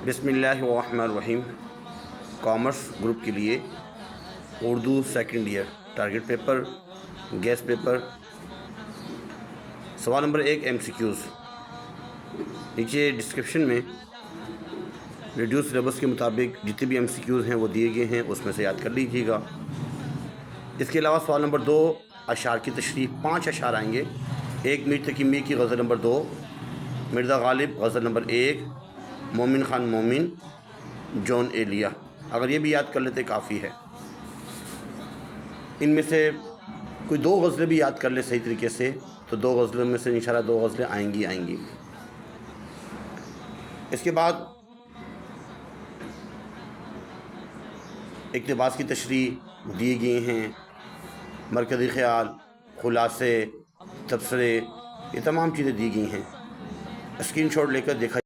بسم اللہ الرحمن الرحیم۔ کامرس گروپ کے لیے Urdu second year target paper, guess paper, سوال نمبر 1 MCQs۔ نیچے ڈسکرپشن میں ریڈیوس سلیبس کے مطابق جتنے بھی MCQs ہیں وہ دیے گئے ہیں، اس میں سے یاد کر لیجیے گا۔ اس کے علاوہ سوال نمبر 2 اشعار کی تشریح، 5 اشعار آئیں گے۔ ایک میر تقی میر کی غزل نمبر 2، مرزا غالب غزل نمبر 1، مومن خان مومن، جون ایلیا۔ اگر یہ بھی یاد کر لیتے کافی ہے۔ ان میں سے کوئی 2 غزلیں بھی یاد کر لے صحیح طریقے سے تو 2 غزلوں میں سے انشاءاللہ 2 غزلیں آئیں گی۔ اس کے بعد اقتباس کی تشریح دیے گئے ہیں، مرکزی خیال، خلاصے، تبصرے، یہ تمام چیزیں دی گئی ہیں۔ اسکرین شاٹ لے کر دیکھا